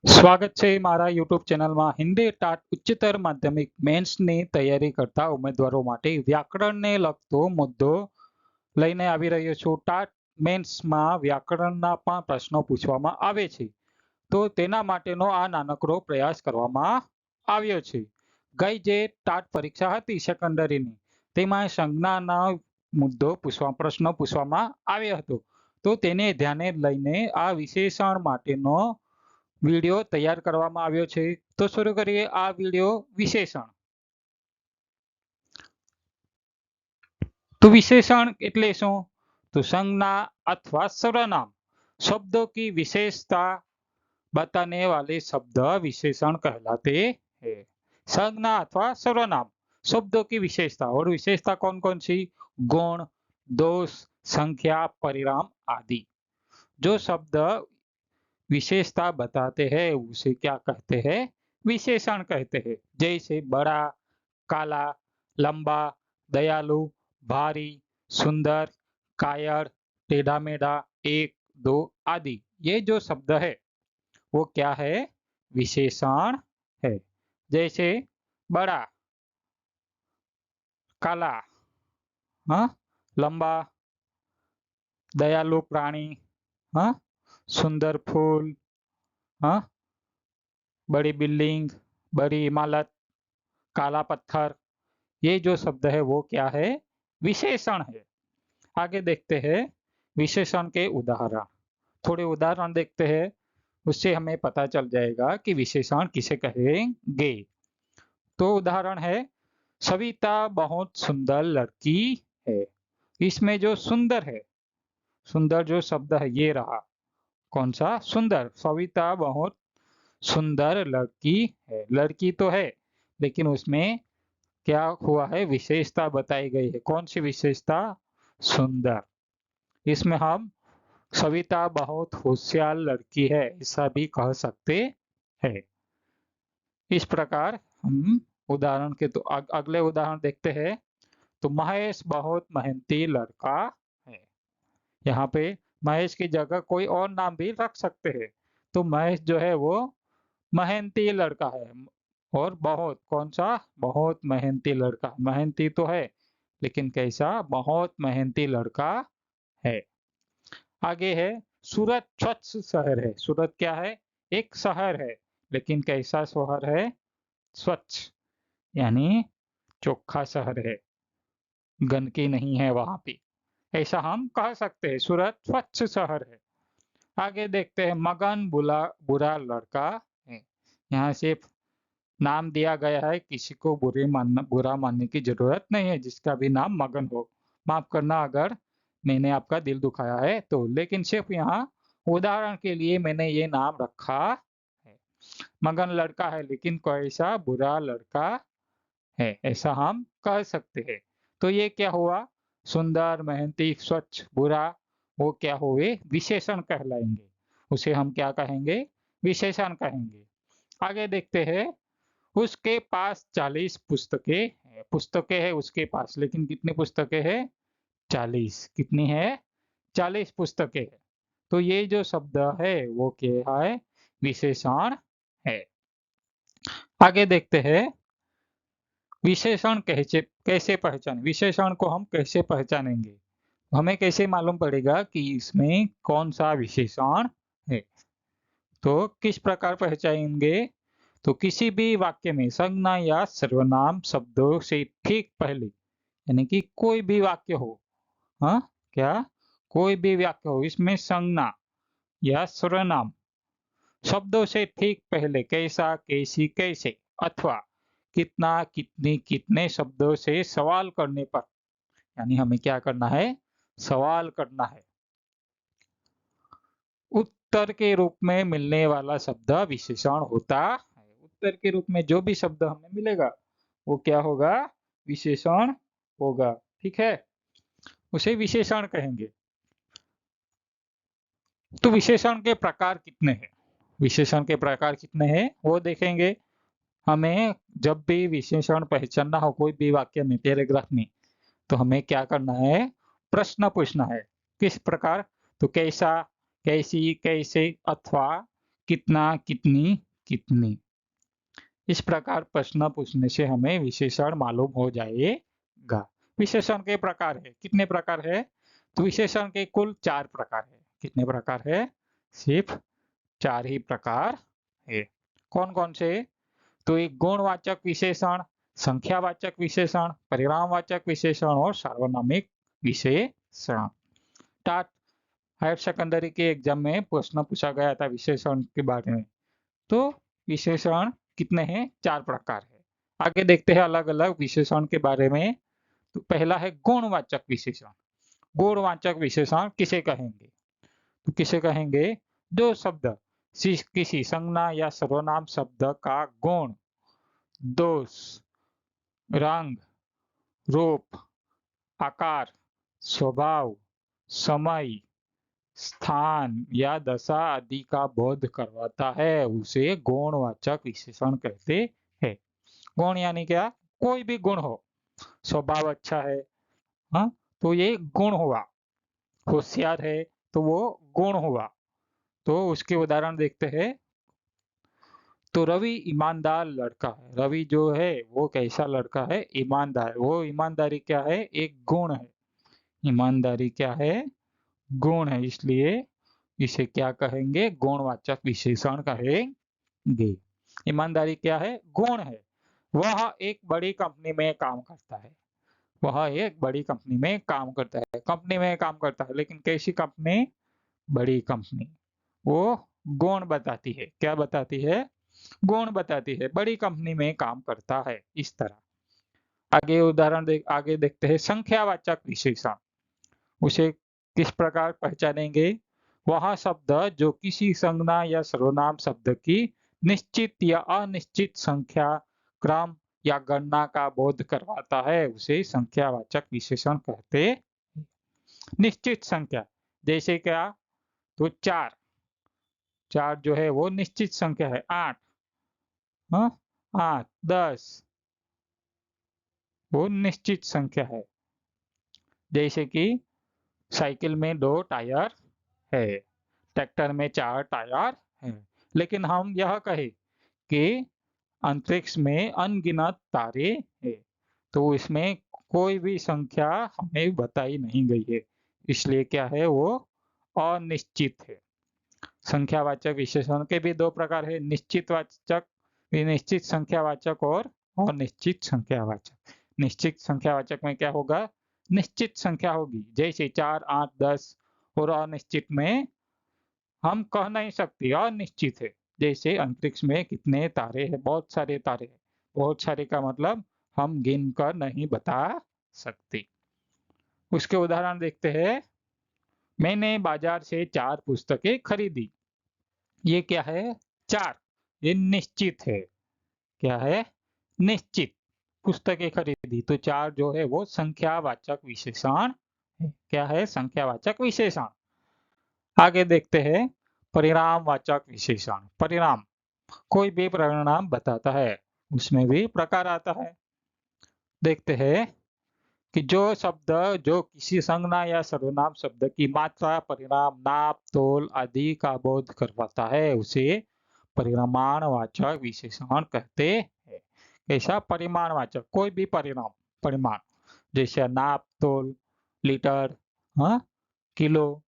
સ્વાગત છે મારા યુટ્યુબ ચેનલમાં હિન્દી ટાટ ઉચ્ચતર માધ્યમિક મેન્સની તૈયારી કરતા ઉમેદવારો માટે વ્યાકરણને લગતો મુદ્દો લઈને આવી રહ્યો છું। ટાટ મેન્સમાં વ્યાકરણના પણ પ્રશ્નો પૂછવામાં આવે છે, તો તેના માટેનો આ નાનકડો પ્રયાસ કરવામાં આવ્યો છે। ગઈ જે ટાટ પરીક્ષા હતી સેકન્ડરીની, તેમાં સંજ્ઞાના પ્રશ્ન પૂછવામાં આવ્યો હતો, તો તેને ધ્યાને લઈને આ વિશેષણ માટેનો वीडियो तैयार करवामां आव्यो छे। तो शुरू करिए आ वीडियो विशेषण। तो विशेषण एटले शुं? तो संज्ञा अथवा सर्वनाम शब्दों की विशेषता बताने वाले शब्द विशेषण कहलाते हैं। संज्ञा अथवा सर्वनाम शब्दों की विशेषता, और विशेषता कौन कौन सी? गुण, दोष, संख्या, परिणाम आदि। जो शब्द विशेषता बताते हैं उसे क्या कहते हैं? विशेषण कहते हैं। जैसे बड़ा, काला, लंबा, दयालु, भारी, सुंदर, कायर, टेढ़ा मेढ़ा, एक, दो आदि। ये जो शब्द है वो क्या है? विशेषण है। जैसे बड़ा, काला, लंबा, दयालु प्राणी, सुंदर फूल, बड़ी बिल्डिंग, बड़ी इमारत, काला पत्थर, ये जो शब्द है वो क्या है? विशेषण है। आगे देखते हैं विशेषण के उदाहरण। थोड़े उदाहरण देखते हैं, उससे हमें पता चल जाएगा कि विशेषण किसे कहेंगे। तो उदाहरण है, सविता बहुत सुंदर लड़की है। इसमें जो सुंदर है, सुंदर जो शब्द है ये रहा, कौन सा? सुंदर। सविता बहुत सुंदर लड़की है। लड़की तो है, लेकिन उसमें क्या हुआ है? विशेषता बताई गई है। कौन सी विशेषता? सुंदर। इसमें हम सविता बहुत होशियार लड़की है ऐसा भी कह सकते हैं। इस प्रकार हम उदाहरण के तो अगले उदाहरण देखते हैं। तो महेश बहुत मेहनती लड़का है। यहाँ पे महेश की जगह कोई और नाम भी रख सकते हैं। तो महेश जो है वो मेहनती लड़का है, और बहुत, कौन सा? बहुत मेहनती लड़का। मेहनती तो है, लेकिन कैसा? बहुत मेहनती लड़का है। आगे है, सूरत स्वच्छ शहर है। सूरत क्या है? एक शहर है, लेकिन कैसा शहर है? स्वच्छ, यानी चोखा शहर है, गंदगी नहीं है वहां पे, ऐसा हम कह सकते हैं। सूरत स्वच्छ शहर है। आगे देखते हैं, मगन बुरा लड़का है। यहाँ सिर्फ नाम दिया गया है, किसी को बुरा मानने की जरूरत नहीं है, जिसका भी नाम मगन हो। माफ करना अगर मैंने आपका दिल दुखाया है तो, लेकिन सिर्फ यहाँ उदाहरण के लिए मैंने ये नाम रखा है। मगन लड़का है, लेकिन कैसा? बुरा लड़का है, ऐसा हम कह सकते हैं। तो ये क्या हुआ? सुंदर, मेहनती, स्वच्छ, बुरा, वो क्या हुए? विशेषण कहलाएंगे। उसे हम क्या कहेंगे? विशेषण कहेंगे। आगे देखते हैं, उसके पास 40 पुस्तकें है उसके पास, लेकिन कितनी पुस्तकें हैं? 40। कितनी है? 40 पुस्तकें है। तो ये जो शब्द है वो क्या है? विशेषण है। आगे देखते हैं, विशेषण कैसे पहचाने? विशेषण को हम कैसे पहचानेंगे? हमें कैसे मालूम पड़ेगा कि इसमें कौन सा विशेषण है? तो किस प्रकार पहचानेंगे? तो किसी भी वाक्य में संज्ञा या सर्वनाम शब्दों से ठीक पहले, यानी कि कोई भी वाक्य हो, क्या? कोई भी वाक्य हो, इसमें संज्ञा या सर्वनाम शब्दों से ठीक पहले कैसा, कैसी, कैसे अथवा कितना, कितनी, कितने शब्दों से सवाल करने पर, यानी हमें क्या करना है? सवाल करना है। उत्तर के रूप में मिलने वाला शब्द विशेषण होता है। उत्तर के रूप में जो भी शब्द हमें मिलेगा वो क्या होगा? विशेषण होगा। ठीक है, उसे विशेषण कहेंगे। तो विशेषण के प्रकार कितने हैं? विशेषण के प्रकार कितने हैं वो देखेंगे। हमें जब भी विशेषण पहचानना हो कोई भी वाक्य में, पैराग्राफ में, तो हमें क्या करना है? प्रश्न पूछना है। किस प्रकार? तो कैसा, कैसी, कैसे अथवा कितना, कितनी, कितनी। इस प्रकार प्रश्न पूछने से हमें विशेषण मालूम हो जाएगा। विशेषण के प्रकार है, कितने प्रकार है? तो विशेषण के कुल 4 प्रकार है। कितने प्रकार है? सिर्फ 4 ही प्रकार है। कौन कौन से? तो एक गुणवाचक विशेषण, संख्यावाचक विशेषण, परिणामवाचक विशेषण और सार्वनामिक विशेषण। टाट हायर सेकेंडरी के एग्जाम में प्रश्न पूछा गया था विशेषण के बारे में। तो विशेषण कितने हैं? 4 प्रकार है। आगे देखते हैं अलग अलग विशेषण के बारे में। तो पहला है गुणवाचक विशेषण। गुणवाचक विशेषण किसे कहेंगे? तो किसे कहेंगे? जो शब्द किसी संज्ञा या सर्वनाम शब्द का गुण, दोष, रंग, रूप, आकार, स्वभाव, समय, स्थान या दशा आदि का बोध करवाता है, उसे गुणवाचक विशेषण कहते हैं। गुण यानी क्या? कोई भी गुण हो, स्वभाव अच्छा है, हाँ, तो ये गुण हुआ। होशियार है तो वो गुण हुआ। तो उसके उदाहरण देखते हैं। तो रवि ईमानदार लड़का है। रवि जो है वो कैसा लड़का है? ईमानदार। वो ईमानदारी क्या है? एक गुण है। ईमानदारी क्या है? गुण है, इसलिए इसे क्या कहेंगे? गुणवाचक विशेषण कहेंगे। ईमानदारी क्या है? गुण है। वह एक बड़ी कंपनी में काम करता है। वह एक बड़ी कंपनी में काम करता है। कंपनी में काम करता है, लेकिन कैसी कंपनी? बड़ी कंपनी। वो गुण बताती है। क्या बताती है? गुण बताती है। बड़ी कंपनी में काम करता है, इस तरह। आगे देखते हैं संख्यावाचक विशेषण। उसे किस प्रकार पहचानेंगे? वह शब्द जो किसी संज्ञा या सर्वनाम शब्द की निश्चित या अनिश्चित संख्या, क्रम या गणना का बोध करवाता है, उसे संख्यावाचक विशेषण कहते हैं। निश्चित संख्या जैसे क्या? तो 4। 4 जो है वो निश्चित संख्या है। 8, हाँ, 8, 10 वो निश्चित संख्या है। जैसे कि साइकिल में 2 टायर है, ट्रैक्टर में 4 टायर है। लेकिन हम यह कहें कि अंतरिक्ष में अनगिनत तारे हैं, तो इसमें कोई भी संख्या हमें बताई नहीं गई है, इसलिए क्या है? वो अनिश्चित है। संख्यावाचक विशेषण के भी 2 प्रकार है, निश्चितवाचक, निश्चित संख्यावाचक और अनिश्चित संख्यावाचक। निश्चित संख्यावाचक में क्या होगा? निश्चित संख्या होगी, जैसे 4, 8, 10। और अनिश्चित में हम कह नहीं सकते, अनिश्चित है। जैसे अंतरिक्ष में कितने तारे हैं? बहुत सारे तारे हैं। बहुत सारे का मतलब हम गिन कर नहीं बता सकते। उसके उदाहरण देखते हैं। मैंने बाजार से 4 पुस्तकें खरीदी। ये क्या है? 4। ये निश्चित है। क्या है? निश्चित। पुस्तकें खरीदी, तो 4 जो है वो संख्यावाचक विशेषण है। क्या है? संख्यावाचक विशेषण। आगे देखते हैं परिणामवाचक विशेषण। परिणाम कोई भी परिणाम बताता है, उसमें भी प्रकार आता है। देखते हैं कि जो शब्द जो किसी संज्ञा या सर्वनाम शब्द की मात्रा, परिणाम, नाप, तोल आदि का बोध करवाता है, उसे परिमाणवाचक विशेषण कहते हैं। ऐसा परिमाणवाचक कोई भी परिमाण, जैसे नाप, तोल, लीटर, हाँ, किलो,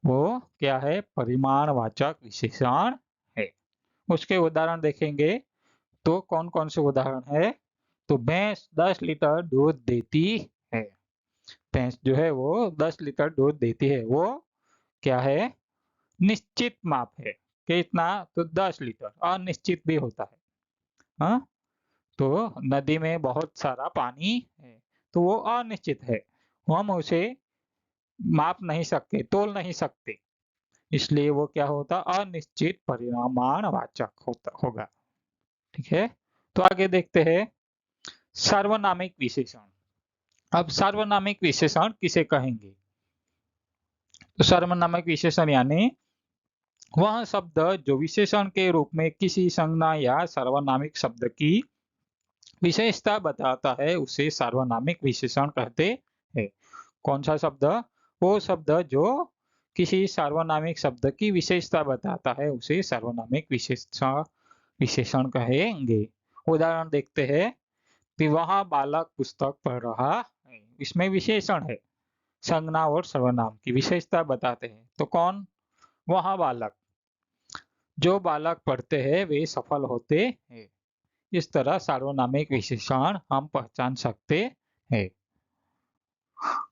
वो क्या है? परिमाणवाचक विशेषण है। उसके उदाहरण देखेंगे। तो कौन कौन से उदाहरण है? तो भैंस 10 लीटर दूध देती है। भैंस जो है वो 10 लीटर दूध देती है। वो क्या है? निश्चित माप है। कितना? तो 10 लीटर। अनिश्चित भी होता है, हाँ, तो नदी में बहुत सारा पानी है, तो वो अनिश्चित है। हम उसे माप नहीं सकते, तोल नहीं सकते, इसलिए वो क्या होता? अनिश्चित परिमाणवाचक होगा। ठीक है। तो आगे देखते हैं सार्वनामिक विशेषण। अब सार्वनामिक विशेषण किसे कहेंगे? तो सार्वनामिक विशेषण यानी वह शब्द जो विशेषण के रूप में किसी संज्ञा या सार्वनामिक शब्द की विशेषता बताता है, उसे सार्वनामिक विशेषण कहते हैं। कौन सा शब्द? वो शब्द जो किसी सार्वनामिक शब्द की विशेषता बताता है उसे सार्वनामिक विशेषण कहेंगे। उदाहरण देखते हैं कि वह बालक पुस्तक पढ़ रहा है, इसमें विशेषण है। संज्ञा और सर्वनाम की विशेषता बताते हैं तो कौन? वह बालक। जो बालक पढ़ते हैं वे सफल होते हैं। इस तरह सार्वनामिक विशेषण हम पहचान सकते हैं।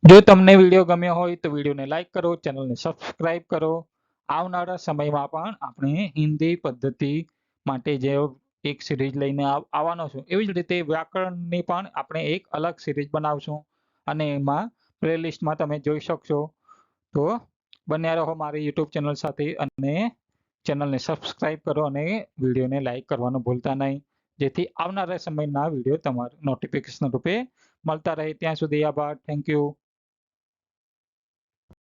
જો તમને વિડીયો ગમ્યો હોય તો વિડીયોને લાઈક કરો, ચેનલને સબસ્ક્રાઇબ કરો. આવનારા સમયમાં પણ આપણે હિન્દી પદ્ધતિ માટે જે એક સિરીઝ લઈને આવવાનો છું એવી જ રીતે વ્યાકરણની પણ આપણે એક અલગ સિરીઝ બનાવશું અને એમાં પ્લેલિસ્ટમાં તમે જોઈ શકશો. તો બન્યા રહો મારી યુટ્યુબ ચેનલ સાથે અને ચેનલને સબસ્ક્રાઇબ કરો અને વિડીયોને લાઈક કરવાનું ભૂલતા નહીં, જેથી આવનારા સમયના વિડીયો તમારે નોટિફિકેશન રૂપે મળતા રહે. ત્યાં સુધી આભાર. Thank you.